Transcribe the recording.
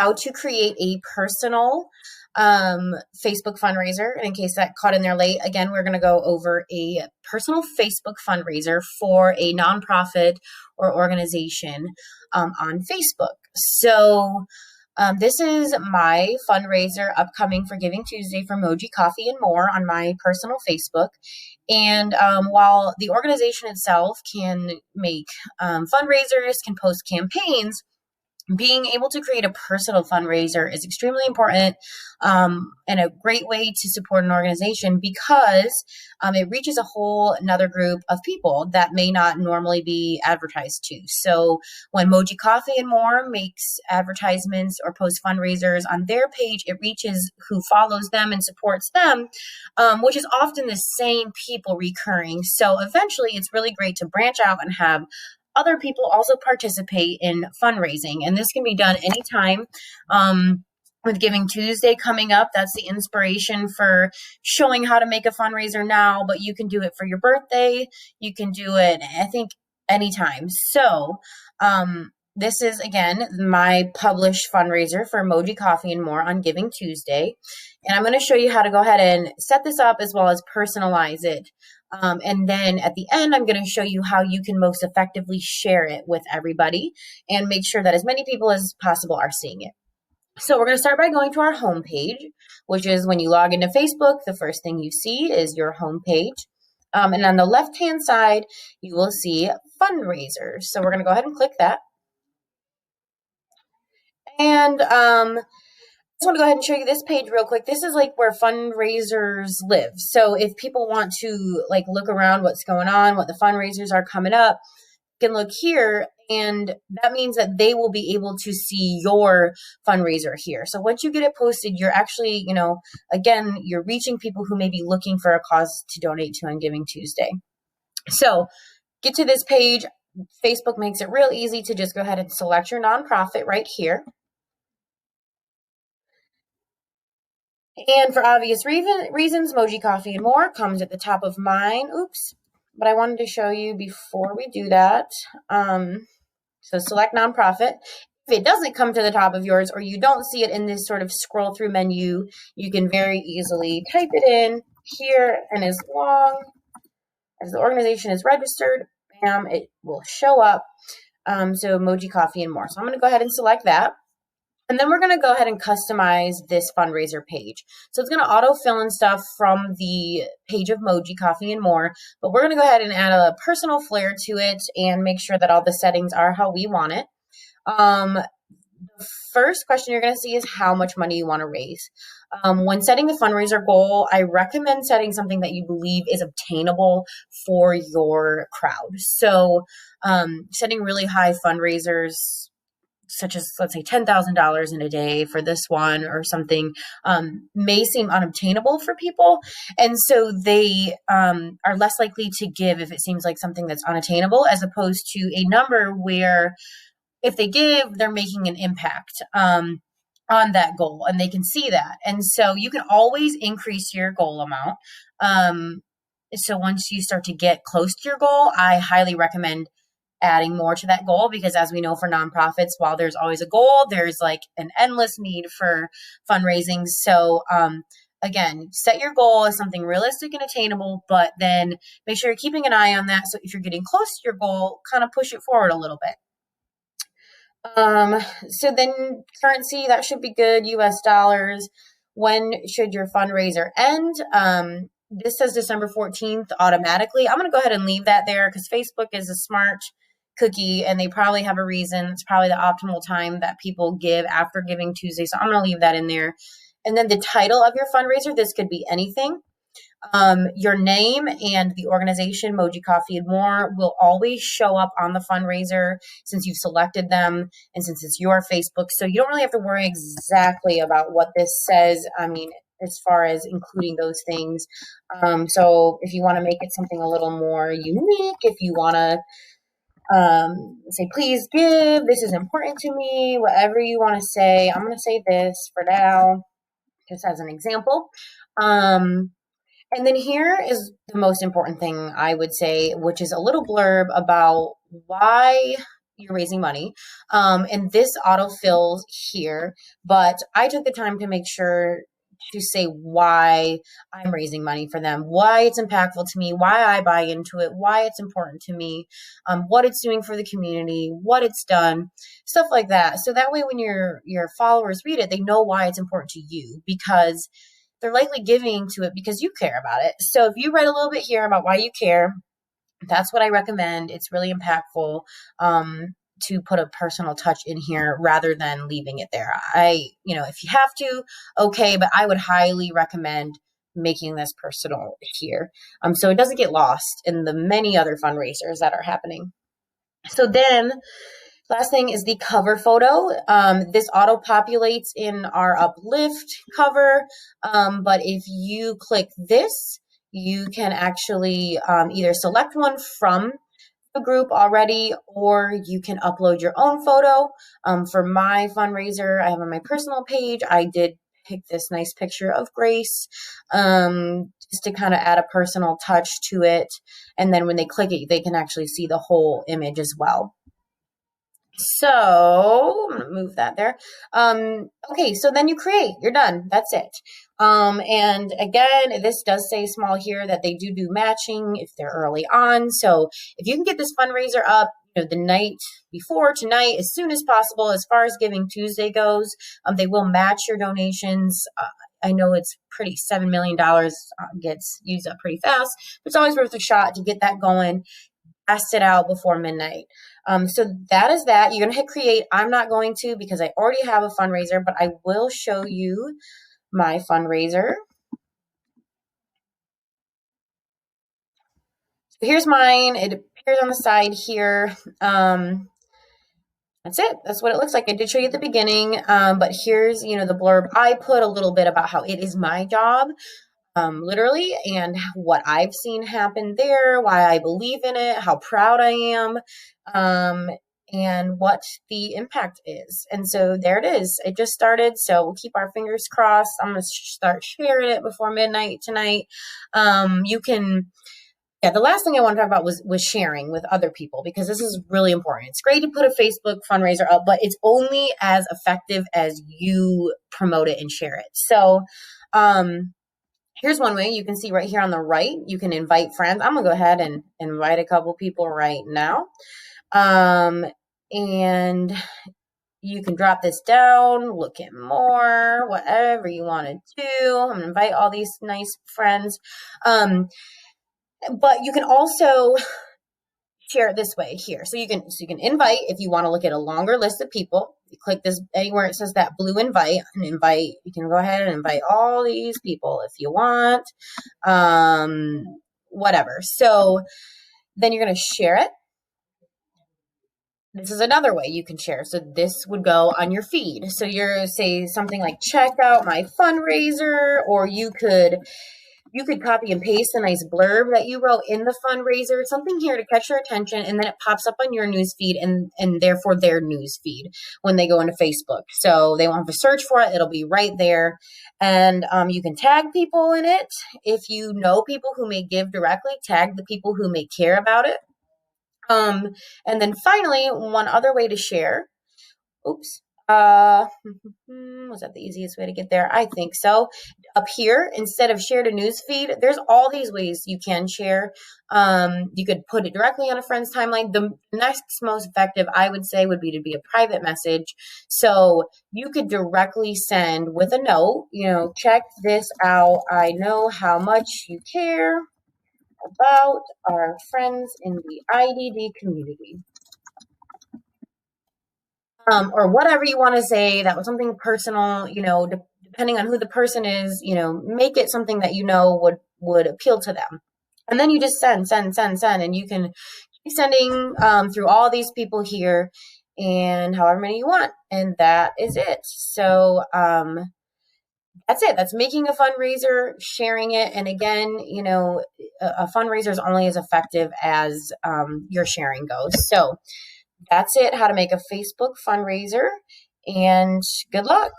how to create a personal Facebook fundraiser. And in case that caught in there late, again, we're going to go over a personal Facebook fundraiser for a nonprofit or organization on Facebook. So this is my fundraiser upcoming for Giving Tuesday for Moji Coffee and More on my personal Facebook. And while the organization itself can make fundraisers, can post campaigns, being able to create a personal fundraiser is extremely important and a great way to support an organization because it reaches a whole another group of people that may not normally be advertised to. So when Moji Coffee and More makes advertisements or posts fundraisers on their page, it reaches who follows them and supports them, which is often the same people recurring. So eventually it's really great to branch out and have other people also participate in fundraising. And this can be done anytime. With Giving Tuesday coming up, that's the inspiration for showing how to make a fundraiser now, but you can do it for your birthday. You can do it, I think, anytime. So this is, again, my published fundraiser for Moji Coffee and More on Giving Tuesday. And I'm going to show you how to go ahead and set this up as well as personalize it. And then at the end, I'm going to show you how you can most effectively share it with everybody and make sure that as many people as possible are seeing it. So we're going to start by going to our homepage, which is when you log into Facebook, the first thing you see is your homepage. And on the left-hand side, you will see fundraisers. So we're going to go ahead and click that. And I just want to go ahead and show you this page real quick. This is like where fundraisers live. So if people want to like look around what's going on, what the fundraisers are coming up, you can look here, and that means that they will be able to see your fundraiser here. So once you get it posted, you're actually, again, you're reaching people who may be looking for a cause to donate to on Giving Tuesday. So get to this page. Facebook makes it real easy to just go ahead and select your nonprofit right here. And for obvious reasons, Moji Coffee and More comes at the top of mine. Oops. But I wanted to show you before we do that. So select nonprofit. If it doesn't come to the top of yours or you don't see it in this sort of scroll through menu, you can very easily type it in here, and as long as the organization is registered, bam, it will show up. So Moji Coffee and More. So I'm going to go ahead and select that. And then we're going to go ahead and customize this fundraiser page. So it's going to autofill in stuff from the page of Moji Coffee and More, but we're going to go ahead and add a personal flair to it and make sure that all the settings are how we want it. The first question you're going to see is how much money you want to raise. When setting the fundraiser goal, I recommend setting something that you believe is obtainable for your crowd. So setting really high fundraisers, such as, let's say, $10,000 in a day for this one or something, may seem unobtainable for people. And so they are less likely to give if it seems like something that's unattainable, as opposed to a number where if they give, they're making an impact on that goal and they can see that. And so you can always increase your goal amount. So once you start to get close to your goal, I highly recommend adding more to that goal, because as we know, for nonprofits, while there's always a goal, there's like an endless need for fundraising. So again, set your goal as something realistic and attainable, but then make sure you're keeping an eye on that. So if you're getting close to your goal, kind of push it forward a little bit. So then currency, that should be good, US dollars. When should your fundraiser end? This says December 14th automatically. I'm going to go ahead and leave that there because Facebook is a smart cookie and they probably have a reason. It's probably the optimal time that people give after Giving Tuesday. So I'm going to leave that in there. And then the title of your fundraiser, this could be anything. Your name and the organization, Moji Coffee and More, will always show up on the fundraiser since you've selected them and since it's your Facebook. So you don't really have to worry exactly about what this says. I mean, as far as including those things. So if you want to make it something a little more unique, if you want to say, please give, this is important to me, whatever you want to say, I'm going to say this for now, just as an example. And then here is the most important thing I would say, which is a little blurb about why you're raising money. And this autofills here, but I took the time to make sure to say why I'm raising money for them, why it's impactful to me, why I buy into it, why it's important to me, what it's doing for the community, what it's done, stuff like that. So that way, when your followers read it, they know why it's important to you, because they're likely giving to it because you care about it. So if you write a little bit here about why you care, that's what I recommend. It's really impactful. To put a personal touch in here rather than leaving it there. If you have to, okay, but I would highly recommend making this personal here. So it doesn't get lost in the many other fundraisers that are happening. So then last thing is the cover photo. This auto populates in our uplift cover. But if you click this, you can actually either select one from the group already, or you can upload your own photo. For my fundraiser, I have on my personal page, I did pick this nice picture of Grace, just to kind of add a personal touch to it. And then when they click it, they can actually see the whole image as well. So I'm gonna move that there. Okay, so then you create, you're done. That's it. And again, this does say small here that they do matching if they're early on. So if you can get this fundraiser up, the night before tonight, as soon as possible, as far as Giving Tuesday goes, they will match your donations. I know it's pretty, $7 million gets used up pretty fast, but it's always worth a shot to get that going. Test it out before midnight. So that is that. You're going to hit create. I'm not going to because I already have a fundraiser, but I will show you my fundraiser. So here's mine. It appears on the side here. That's it. That's what it looks like. I did show you at the beginning, but here's, the blurb. I put a little bit about how it is my job, literally, and what I've seen happen there, why I believe in it, how proud I am, and what the impact is. And so there it is. It just started, so we'll keep our fingers crossed. I'm going to start sharing it before midnight tonight. The last thing I want to talk about was sharing with other people, because this is really important. It's great to put a Facebook fundraiser up, but it's only as effective as you promote it and share it. So, here's one way. You can see right here on the right, you can invite friends. I'm going to go ahead and invite a couple people right now. And you can drop this down, look at more, whatever you want to do. I'm going to invite all these nice friends. But you can also share it this way here. So you can invite if you want to look at a longer list of people. You click this anywhere it says that blue invite and invite. You can go ahead and invite all these people if you want. Whatever. So then you're going to share it. This is another way you can share. So this would go on your feed. So you're say something like check out my fundraiser, or you could copy and paste a nice blurb that you wrote in the fundraiser, something here to catch your attention, and then it pops up on your news feed and therefore their news feed when they go into Facebook. So they won't have to search for it. It'll be right there. And you can tag people in it. If you know people who may give directly, tag the people who may care about it. And then finally, one other way to share. Oops. Was that the easiest way to get there? I think so. Up here, instead of share to news feed, there's all these ways you can share. You could put it directly on a friend's timeline. The next most effective, I would say, would be to be a private message. So you could directly send with a note, check this out. I know how much you care about our friends in the IDD community. Or whatever you want to say, that was something personal, depending on who the person is, make it something that would appeal to them. And then you just send, and you can keep sending through all these people here and however many you want. And that is it. So that's it. That's making a fundraiser, sharing it. And again, a fundraiser is only as effective as your sharing goes. So that's it, how to make a Facebook fundraiser, and good luck.